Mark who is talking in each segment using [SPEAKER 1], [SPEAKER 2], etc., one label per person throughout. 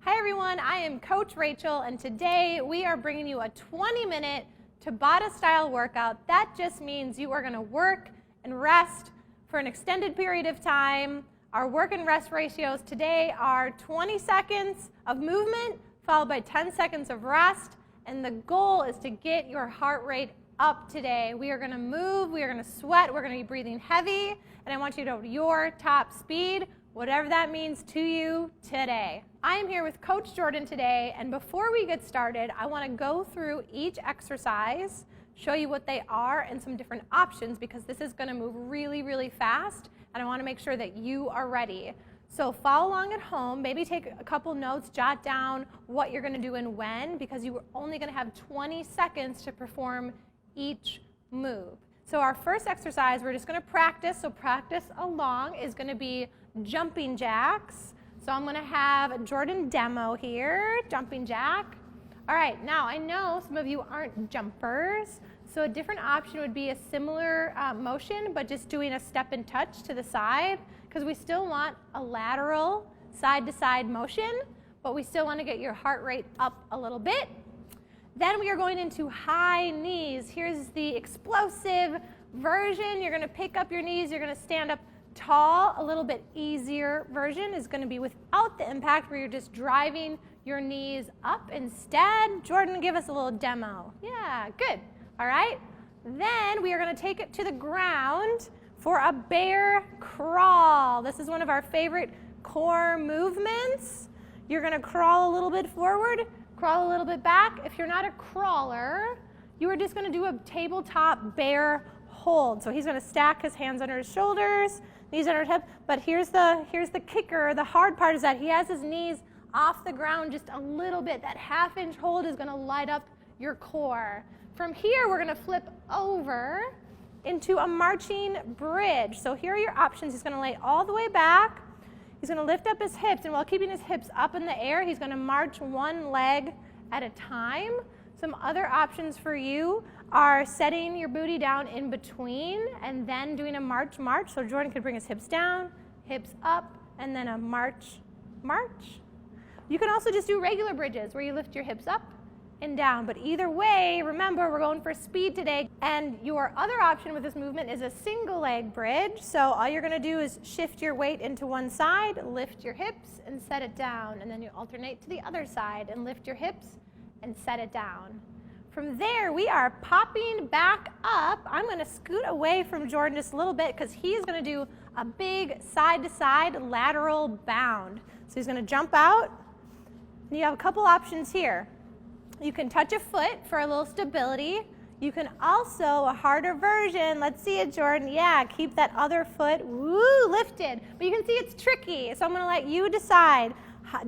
[SPEAKER 1] Hi everyone, I am Coach Rachel, and today we are bringing you a 20-minute Tabata style workout. That just means you are going to work and rest for an extended period of time. Our work and rest ratios today are 20 seconds of movement followed by 10 seconds of rest, and the goal is to get your heart rate up today. We are going to move, we are going to sweat, we're going to be breathing heavy, and I want you to go to your top speed, whatever that means to you today. I am here with Coach Jordan today, and before we get started, I want to go through each exercise, show you what they are and some different options, because this is going to move really, really fast, and I want to make sure that you are ready. So follow along at home, maybe take a couple notes, jot down what you're going to do and when, because you are only going to have 20 seconds to perform each move. So our first exercise, we're just going to practice. So practice along is going to be jumping jacks. So I'm going to have Jordan demo here, jumping jack. All right, now I know some of you aren't jumpers, so a different option would be a similar motion, but just doing a step and touch to the side, because we still want a lateral side-to-side motion, but we still want to get your heart rate up a little bit. Then we are going into high knees. Here's the explosive version. You're going to pick up your knees, you're going to stand up tall. A little bit easier version is going to be without the impact, where you're just driving your knees up instead. Jordan, give us a little demo. Yeah, good. All right. Then we are going to take it to the ground for a bear crawl. This is one of our favorite core movements. You're going to crawl a little bit forward, crawl a little bit back. If you're not a crawler, you are just going to do a tabletop bear hold. So he's going to stack his hands under his shoulders, knees under his hip. But here's the kicker. The hard part is that he has his knees off the ground just a little bit. That half-inch hold is going to light up your core. From here, we're going to flip over into a marching bridge. So here are your options. He's going to lay all the way back. He's going to lift up his hips, and while keeping his hips up in the air, he's going to march one leg at a time. Some other options for you are setting your booty down in between and then doing a march. So Jordan could bring his hips down, hips up, and then a march. You can also just do regular bridges where you lift your hips up and down. But either way, remember, we're going for speed today. And your other option with this movement is a single leg bridge. So all you're going to do is shift your weight into one side, lift your hips, and set it down. And then you alternate to the other side and lift your hips and set it down. From there, we are popping back up. I'm going to scoot away from Jordan just a little bit, because he's going to do a big side-to-side lateral bound. So he's going to jump out. And you have a couple options here. You can touch a foot for a little stability. You can also, a harder version, let's see it, Jordan. Yeah, keep that other foot, lifted. But you can see it's tricky, so I'm going to let you decide.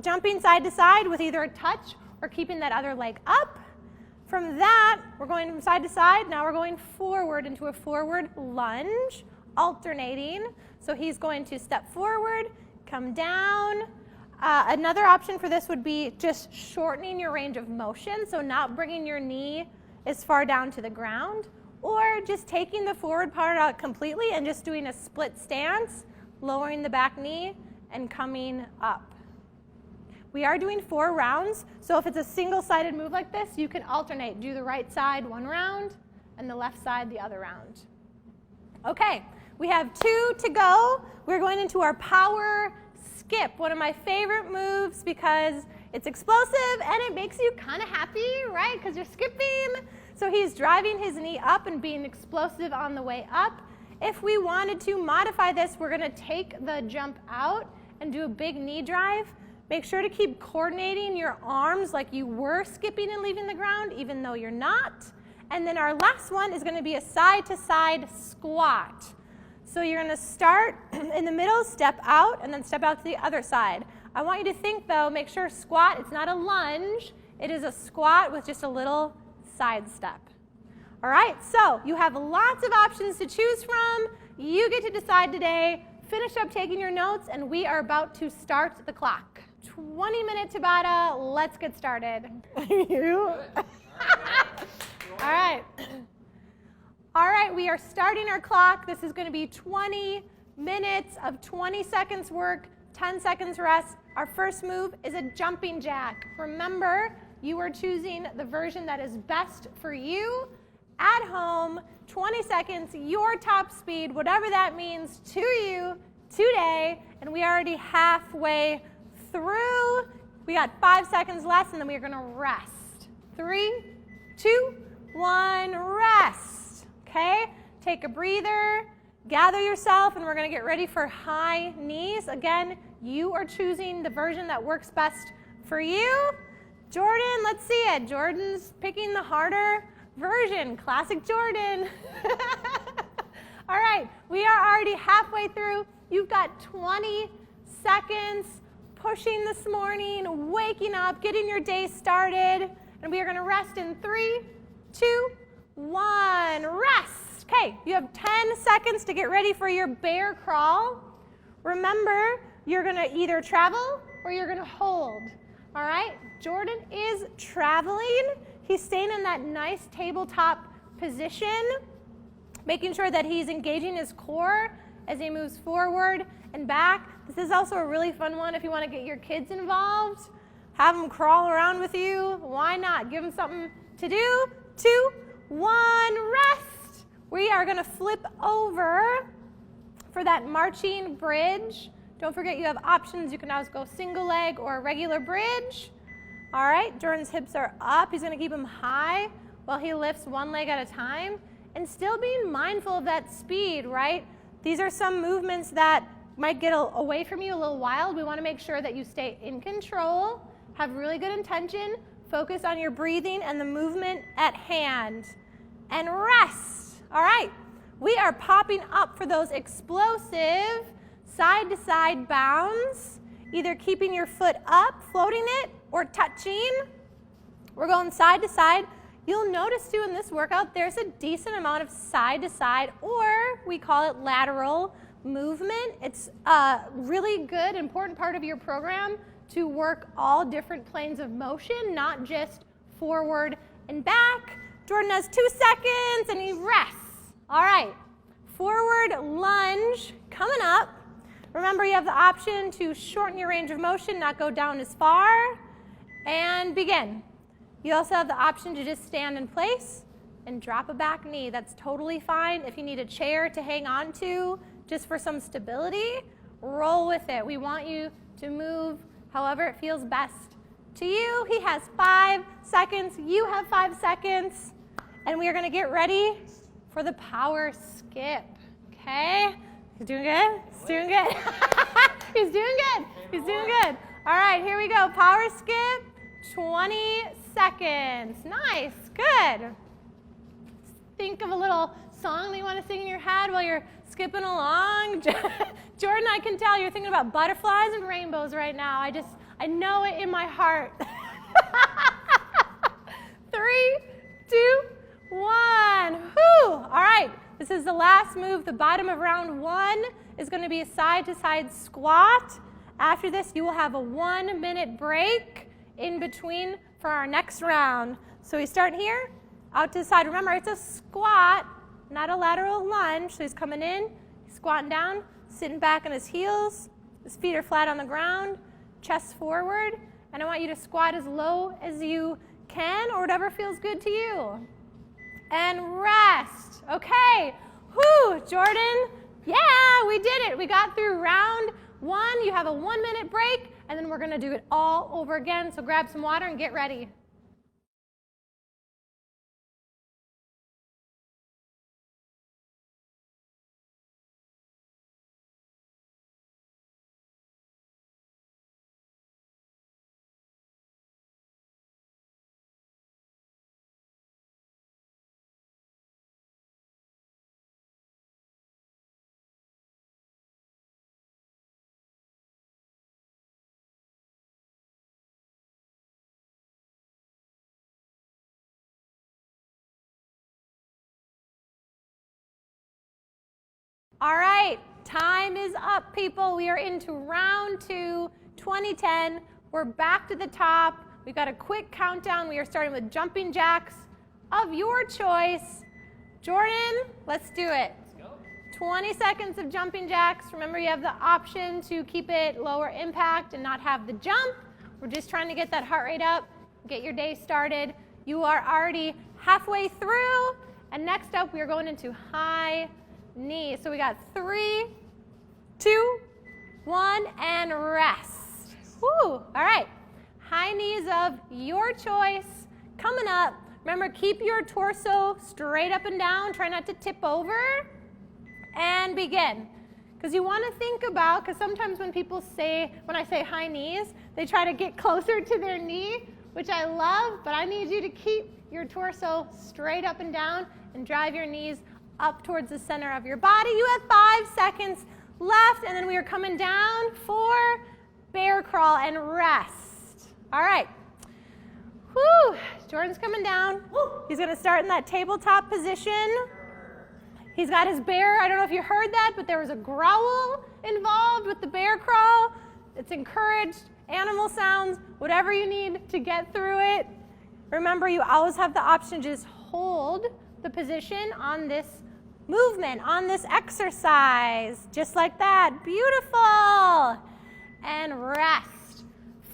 [SPEAKER 1] Jumping side to side with either a touch or keeping that other leg up. From that, we're going from side to side. Now we're going forward into a forward lunge, alternating. So he's going to step forward, come down. Another option for this would be just shortening your range of motion, so not bringing your knee as far down to the ground, or just taking the forward part out completely and just doing a split stance, lowering the back knee and coming up. We are doing 4 rounds, so if it's a single-sided move like this, you can alternate. Do the right side one round and the left side the other round. Okay, we have 2 to go. We're going into our power skip, one of my favorite moves because it's explosive and it makes you kind of happy, right? Because you're skipping. So he's driving his knee up and being explosive on the way up. If we wanted to modify this, we're going to take the jump out and do a big knee drive. Make sure to keep coordinating your arms like you were skipping and leaving the ground, even though you're not. And then our last one is going to be a side-to-side squat. So you're going to start in the middle, step out, and then step out to the other side. I want you to think, though, make sure squat, it's not a lunge. It is a squat with just a little side step. All right, so you have lots of options to choose from. You get to decide today. Finish up taking your notes, and we are about to start the clock. 20-minute Tabata. Let's get started. All right, we are starting our clock. This is going to be 20 minutes of 20 seconds work, 10 seconds rest, Our first move is a jumping jack. Remember, you are choosing the version that is best for you at home, 20 seconds, your top speed, whatever that means to you today. And we are already halfway through. We got 5 seconds left, and then we're going to rest. 3, 2, 1, rest. Okay? Take a breather, gather yourself, and we're going to get ready for high knees. Again, you are choosing the version that works best for you. Jordan, let's see it. Jordan's picking the harder version. Classic Jordan. All right, we are already halfway through. You've got 20 seconds pushing this morning, waking up, getting your day started. And we are going to rest in 3, 2, 1. Rest. Okay, you have 10 seconds to get ready for your bear crawl. Remember, you're going to either travel or you're going to hold. All right, Jordan is traveling. He's staying in that nice tabletop position, making sure that he's engaging his core as he moves forward and back. This is also a really fun one if you want to get your kids involved. Have them crawl around with you. Why not? Give them something to do. 2, 1, rest. We are going to flip over for that marching bridge. Don't forget you have options. You can always go single leg or a regular bridge. All right, Jordan's hips are up. He's going to keep them high while he lifts one leg at a time, and still being mindful of that speed, right? These are some movements that might get away from you a little wild. We want to make sure that you stay in control, have really good intention, focus on your breathing and the movement at hand, and rest. All right, we are popping up for those explosive side-to-side bounds, either keeping your foot up, floating it, or touching. We're going side to side. You'll notice too in this workout, there's a decent amount of side to side, or we call it lateral movement. It's a really good, important part of your program to work all different planes of motion, not just forward and back. Jordan has 2 seconds and he rests. All right, forward lunge coming up. Remember, you have the option to shorten your range of motion, not go down as far, and begin. You also have the option to just stand in place and drop a back knee. That's totally fine. If you need a chair to hang on to just for some stability, roll with it. We want you to move however it feels best to you. He has 5 seconds. You have 5 seconds. And we are going to get ready for the power skip. Okay? He's doing good? He's doing good. He's doing good. He's doing good. All right, here we go. Power skip, 20 seconds. Nice, good. Think of a little song that you want to sing in your head while you're skipping along. Jordan, I can tell you're thinking about butterflies and rainbows right now. I know it in my heart. 3, 2, 1. Whew. All right. This is the last move. The bottom of round 1 is going to be a side-to-side squat. After this, you will have a 1-minute break in between for our next round. So we start here, out to the side. Remember, it's a squat, not a lateral lunge. So he's coming in, he's squatting down, sitting back on his heels. His feet are flat on the ground, chest forward. And I want you to squat as low as you can or whatever feels good to you. And rest. Okay. Whew, Jordan. Yeah, we did it. We got through round 1. You have a 1-minute break, and then we're going to do it all over again. So grab some water and get ready. All right, time is up, people. We are into round 2, 2010. We're back to the top. We've got a quick countdown. We are starting with jumping jacks of your choice. Jordan, let's do it. Let's go. 20 seconds of jumping jacks. Remember, you have the option to keep it lower impact and not have the jump. We're just trying to get that heart rate up, get your day started. You are already halfway through. And next up, we are going into high knees. So we got 3, 2, 1, and rest. Woo! All right. High knees of your choice coming up. Remember, keep your torso straight up and down. Try not to tip over. And begin. Because you want to think about, because sometimes when I say high knees, they try to get closer to their knee, which I love, but I need you to keep your torso straight up and down and drive your knees up towards the center of your body. You have 5 seconds left, and then we are coming down for bear crawl and rest. All right. Whew. Jordan's coming down. He's going to start in that tabletop position. He's got his bear. I don't know if you heard that, but there was a growl involved with the bear crawl. It's encouraged. Animal sounds, whatever you need to get through it. Remember, you always have the option to just hold the position on this movement, on this exercise, just like that. Beautiful. And rest.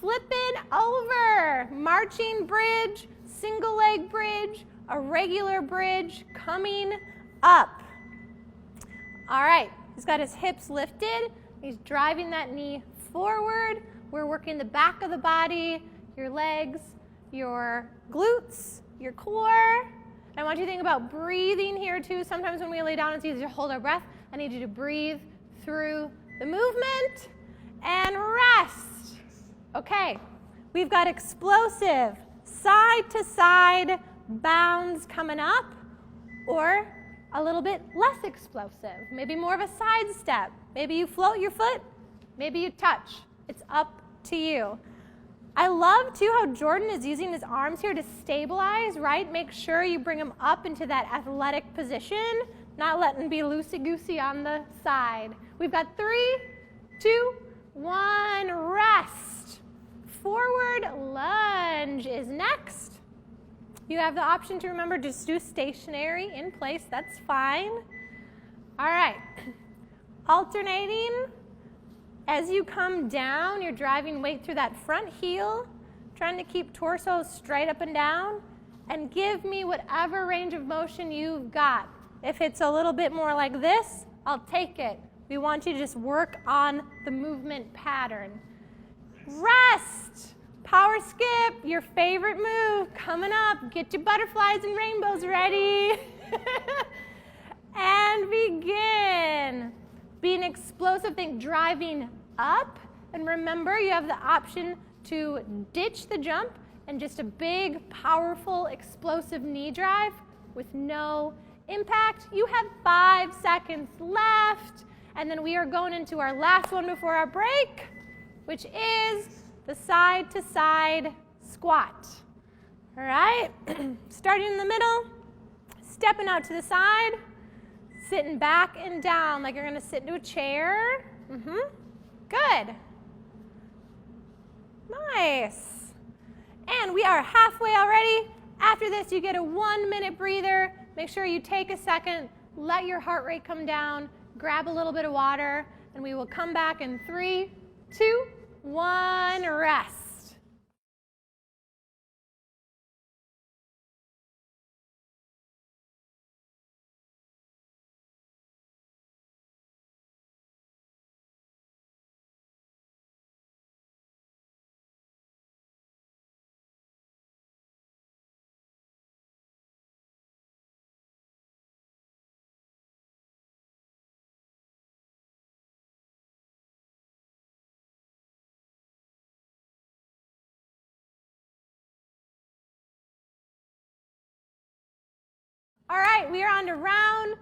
[SPEAKER 1] Flip it over. Marching bridge, single leg bridge, a regular bridge coming up. All right, he's got his hips lifted. He's driving that knee forward. We're working the back of the body, your legs, your glutes, your core. I want you to think about breathing here too. Sometimes when we lay down, it's easy to hold our breath. I need you to breathe through the movement and rest. Okay, we've got explosive side to side bounds coming up, or a little bit less explosive, maybe more of a side step. Maybe you float your foot, maybe you touch. It's up to you. I love too how Jordan is using his arms here to stabilize, right? Make sure you bring him up into that athletic position, not letting him be loosey-goosey on the side. We've got 3, 2, 1, rest. Forward lunge is next. You have the option to remember just do stationary in place, that's fine. All right, alternating. As you come down, you're driving weight through that front heel, trying to keep torso straight up and down, and give me whatever range of motion you've got. If it's a little bit more like this, I'll take it. We want you to just work on the movement pattern. Rest. Power skip, your favorite move, coming up. Get your butterflies and rainbows ready. And begin. Be an explosive thing, driving up. And remember, you have the option to ditch the jump and just a big, powerful, explosive knee drive with no impact. You have 5 seconds left. And then we are going into our last one before our break, which is the side-to-side squat. All right, starting in the middle, stepping out to the side, sitting back and down like you're going to sit into a chair. Good. Nice. And we are halfway already. After this, you get a 1-minute breather. Make sure you take a second, let your heart rate come down, grab a little bit of water, and we will come back in 3, 2, 1, rest. All right, we are on to round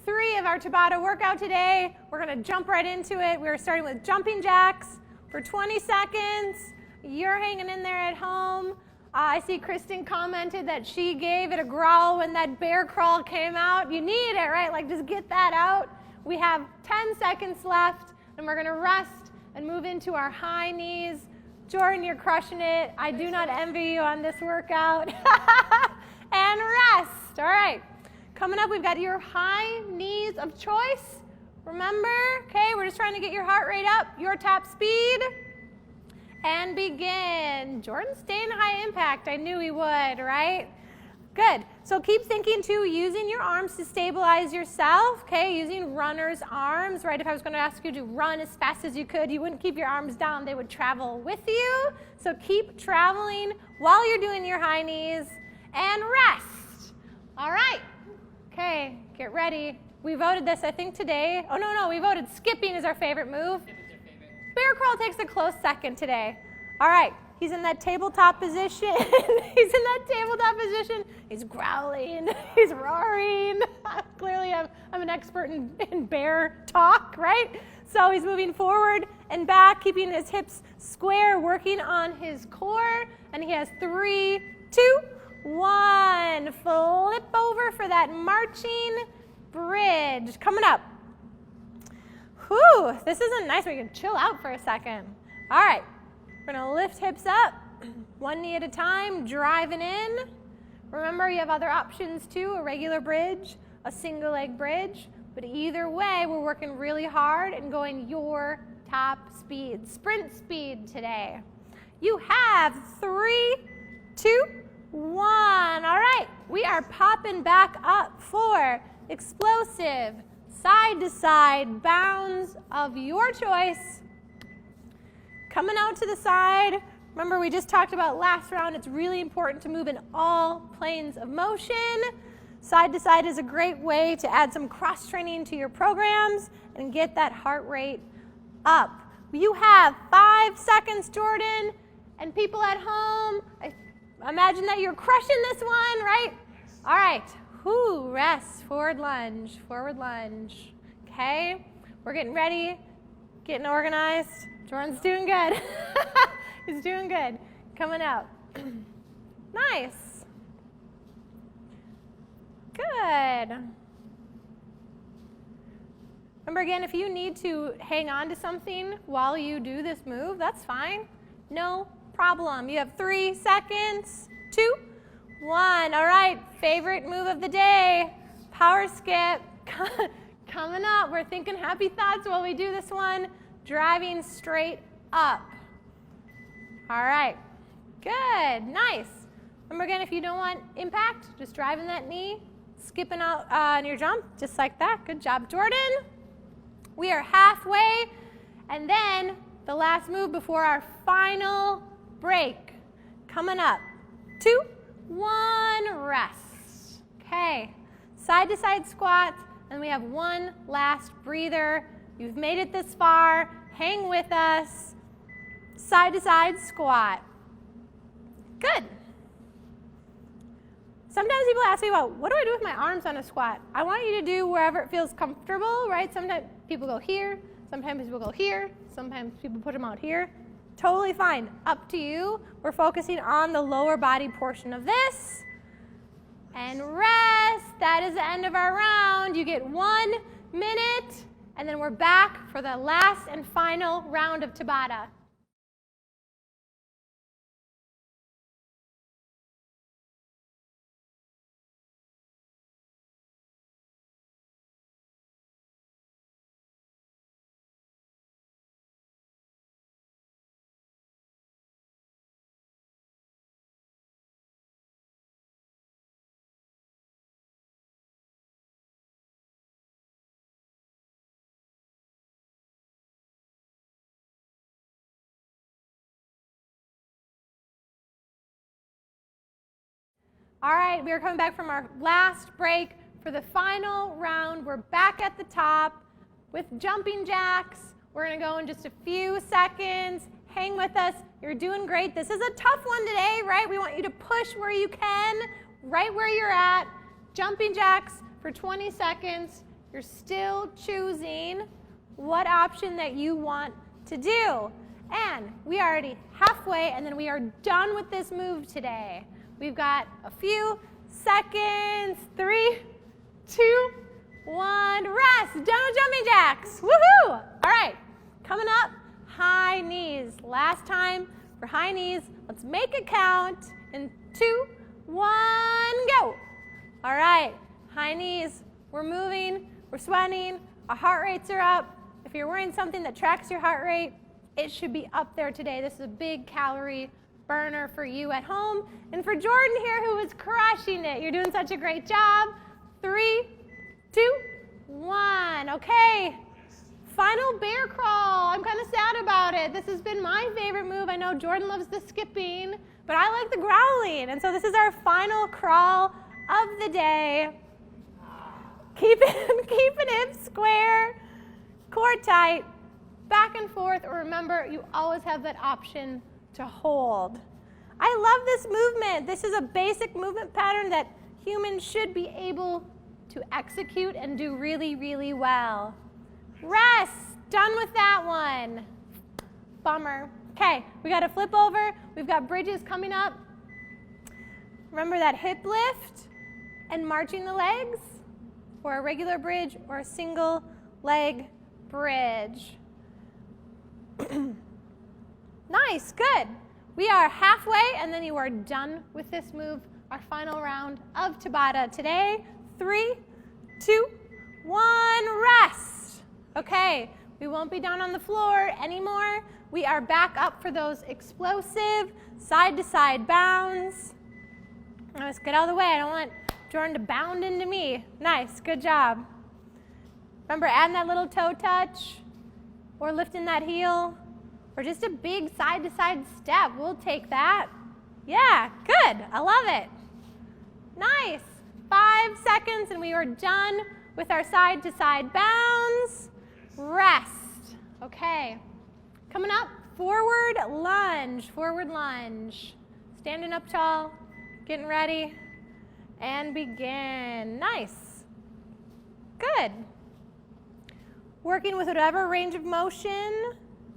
[SPEAKER 1] 3 of our Tabata workout today. We're going to jump right into it. We're starting with jumping jacks for 20 seconds. You're hanging in there at home. I see Kristen commented that she gave it a growl when that bear crawl came out. You need it, right? Like, just get that out. We have 10 seconds left, and we're going to rest and move into our high knees. Jordan, you're crushing it. I do not envy you on this workout. And rest. All right. Coming up, we've got your high knees of choice Remember? Okay, we're just trying to get your heart rate up, your top speed. And begin. Jordan's staying high impact. I knew he would, right? Good. So keep thinking too, using your arms to stabilize yourself, okay? Using runner's arms, right? If I was going to ask you to run as fast as you could, you wouldn't keep your arms down. They would travel with you. So keep traveling while you're doing your high knees and rest. All right. Okay, get ready. We voted this, I think, today. Oh, no, we voted skipping is our favorite move. Bear crawl takes a close second today. All right, he's in that tabletop position. He's in that tabletop position. He's growling. He's roaring. Clearly, I'm an expert in bear talk, right? So he's moving forward and back, keeping his hips square, working on his core. And he has 3, 2, 1. Flip over for that marching bridge. Coming up. Whew, this isn't nice. We can chill out for a second. All right, we're going to lift hips up, one knee at a time, driving in. Remember, you have other options too, a regular bridge, a single leg bridge. But either way, we're working really hard and going your top speed, sprint speed today. You have 3, 2, 1. All right, we are popping back up for explosive side-to-side bounds of your choice. Coming out to the side. Remember, we just talked about last round. It's really important to move in all planes of motion. Side-to-side is a great way to add some cross-training to your programs and get that heart rate up. You have 5 seconds, Jordan. And people at home, I imagine that you're crushing this one, right? All right. Rest, forward lunge, okay? We're getting ready, getting organized. Jordan's doing good. He's doing good. Coming up. Nice. Good. Remember again, if you need to hang on to something while you do this move, that's fine. No problem. You have 3 seconds, 2, 1. All right, favorite move of the day, power skip. Coming up, we're thinking happy thoughts while we do this one. Driving straight up. All right, good, nice. Remember again, if you don't want impact, just driving that knee, skipping out on your jump, just like that. Good job, Jordan. We are halfway, and then the last move before our final break. Coming up, 2, 1, rest. Okay, side-to-side squats, and we have one last breather. You've made it this far. Hang with us. Side-to-side squat. Good. Sometimes people ask me about, what do I do with my arms on a squat? I want you to do wherever it feels comfortable, right? Sometimes people go here. Sometimes people go here. Sometimes people put them out here. Totally fine. Up to you. We're focusing on the lower body portion of this. And rest. That is the end of our round. You get 1 minute, and then we're back for the last and final round of Tabata. All right, we are coming back from our last break for the final round. We're back at the top with jumping jacks. We're going to go in just a few seconds. Hang with us. You're doing great. This is a tough one today, right? We want you to push where you can, right where you're at. Jumping jacks for 20 seconds. You're still choosing what option that you want to do. And we are already halfway, and then we are done with this move today. We've got a few seconds. 3, 2, 1. Rest. Done with jumping jacks. Woohoo! All right. Coming up, high knees. Last time for high knees. Let's make it count. In 2, 1, go. All right. High knees. We're moving. We're sweating. Our heart rates are up. If you're wearing something that tracks your heart rate, it should be up there today. This is a big calorie burner for you at home. And for Jordan here, who is crushing it, you're doing such a great job. 3, 2, 1. Okay. Final bear crawl. I'm kind of sad about it. This has been my favorite move. I know Jordan loves the skipping, but I like the growling. And so this is our final crawl of the day. Keeping hips square, core tight, back and forth. Or remember, you always have that option to hold. I love this movement. This is a basic movement pattern that humans should be able to execute and do really, really well. Rest. Done with that one. Bummer. Okay, we got to flip over. We've got bridges coming up. Remember that hip lift and marching the legs, or a regular bridge or a single leg bridge. Nice, good. We are halfway, and then you are done with this move, our final round of Tabata today. 3, 2, 1, rest. Okay, we won't be down on the floor anymore. We are back up for those explosive side-to-side bounds. Let's get out of the way. I don't want Jordan to bound into me. Nice, good job. Remember, adding that little toe touch, or lifting that heel, or just a big side-to-side step. We'll take that. Yeah, good. I love it. Nice. 5 seconds, and we are done with our side-to-side bounds. Rest. Okay. Coming up, forward lunge. Forward lunge. Standing up tall, getting ready, and begin. Nice. Good. Working with whatever range of motion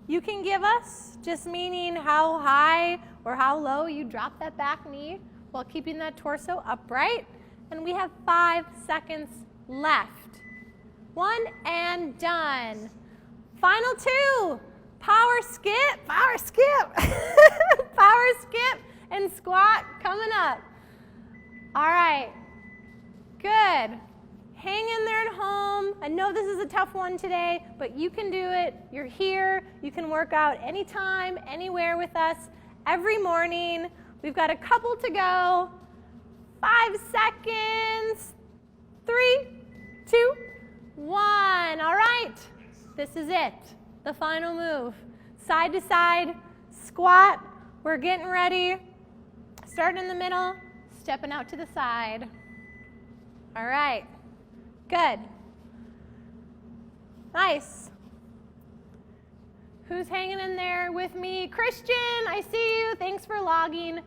[SPEAKER 1] you can give us, just meaning how high or how low you drop that back knee while keeping that torso upright. And we have 5 seconds left. 1 and done. Final 2. Power skip, power skip. Power skip and squat coming up. All right, good. Hang in there at home. I know this is a tough one today, but you can do it. You're here. You can work out anytime, anywhere with us every morning. We've got a couple to go. 5 seconds. 3, 2, 1. All right, this is it. The final move. Side to side, squat. We're getting ready. Starting in the middle, stepping out to the side. All right. Good. Nice. Who's hanging in there with me? Christian, I see you. Thanks for logging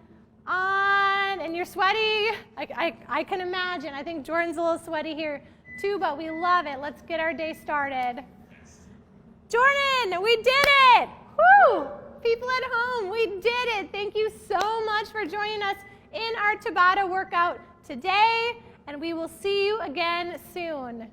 [SPEAKER 1] on. And you're sweaty. I can imagine. I think Jordan's a little sweaty here too, but we love it. Let's get our day started. Jordan, we did it. Woo! People at home, we did it. Thank you so much for joining us in our Tabata workout today. And we will see you again soon.